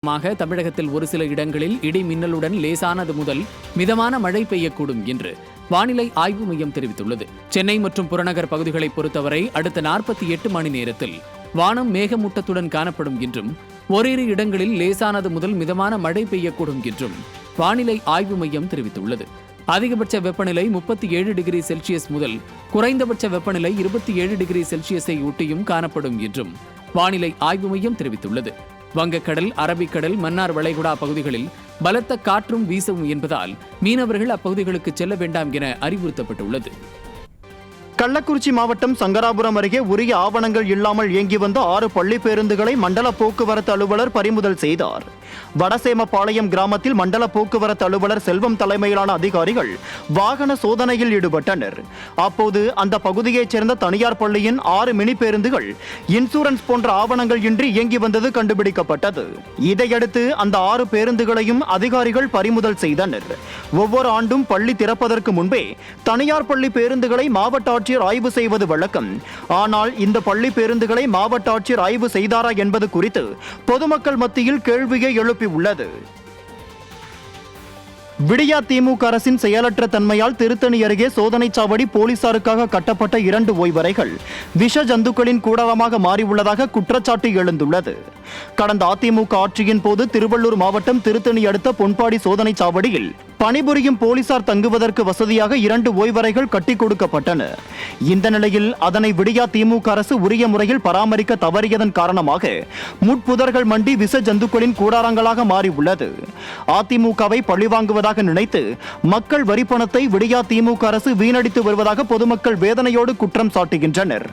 தமிழகத்தில் ஒரு சில இடங்களில் இடி மின்னலுடன் லேசானது முதல் மிதமான மழை பெய்யக்கூடும் என்று வானிலை ஆய்வு மையம் தெரிவித்துள்ளது. சென்னை மற்றும் புறநகர் பகுதிகளை பொறுத்தவரை அடுத்த 48 மணி நேரத்தில் வானம் மேகமூட்டத்துடன் காணப்படும் என்றும் ஓரிரு இடங்களில் லேசானது முதல் மிதமான மழை பெய்யக்கூடும் என்றும் வானிலை ஆய்வு மையம் தெரிவித்துள்ளது. அதிகபட்ச வெப்பநிலை 37 டிகிரி செல்சியஸ் முதல் குறைந்தபட்ச வெப்பநிலை 27 டிகிரி செல்சியஸை ஒட்டியும் காணப்படும் என்றும் வானிலை ஆய்வு மையம் தெரிவித்துள்ளது. வங்கக்கடல், அரபிக்கடல், மன்னார் வளைகுடா பகுதிகளில் பலத்த காற்றும் வீசவும் என்பதால் மீனவர்கள் அப்பகுதிகளுக்கு செல்ல வேண்டாம் என அறிவுறுத்தப்பட்டுள்ளது. கள்ளக்குறிச்சி மாவட்டம் சங்கராபுரம் அருகே உரிய ஆவணங்கள் இல்லாமல் இயங்கி வந்த 6 பள்ளி பேருந்துகளை மண்டல போக்குவரத்து அலுவலர் பறிமுதல் செய்தார். வடசேமபாளையம் கிராமத்தில் மண்டல போக்குவரத்து அலுவலர் செல்வம் தலைமையிலான அதிகாரிகள் வாகன சோதனையில் ஈடுபட்டனர். அப்போது அந்த பகுதியைச் சேர்ந்த தனியார் பள்ளியின் 6 மினி பேருந்துகள் இன்சூரன்ஸ் போன்ற ஆவணங்கள் இன்றி இயங்கி வந்தது கண்டுபிடிக்கப்பட்டது. இதையடுத்து அந்த 6 பேருந்துகளையும் அதிகாரிகள் பறிமுதல் செய்தனர். ஒவ்வொரு ஆண்டும் பள்ளி திறப்பதற்கு முன்பே தனியார் பள்ளி பேருந்துகளை மாவட்ட ஆட்சியர் ஆய்வு செய்வது வழக்கம். ஆனால் இந்த பள்ளி பேருந்துகளை மாவட்ட ஆட்சியர் ஆய்வு செய்தாரா என்பது குறித்து பொதுமக்கள் மத்தியில் கேள்வியை எழுப்பியுள்ளது. விடியா திமுக அரசின் செயலற்ற தன்மையால் திருத்தணி அருகே சோதனை சாவடி போலீசாருக்காக கட்டப்பட்ட 2 ஓய்வறைகள் விஷ ஜந்துக்களின் கூடாரமாக மாறியுள்ளதாக குற்றச்சாட்டு எழுந்துள்ளது. கடந்த அதிமுக ஆட்சியின் போது திருவள்ளூர் மாவட்டம் திருத்தணி அடுத்த பொன்பாடி சோதனை சாவடியில் பணிபுரியும் போலீசார் தங்குவதற்கு வசதியாக 2 ஓய்வறைகள் கட்டிக் கொடுக்கப்பட்டன. இந்த நிலையில் அதனை விடியா திமுக அரசு உரிய முறையில் பராமரிக்க தவறியதன் காரணமாக முட்புதர்கள் மண்டி விஷ ஜந்துக்களின் கூடாரங்களாக மாறியுள்ளது. அதிமுகவை பழிவாங்குவதாக நினைத்து மக்கள் வரிப்பணத்தை விடியா திமுக அரசு வீணடித்து வருவதாக பொதுமக்கள் வேதனையோடு குற்றம் சாட்டுகின்றனர்.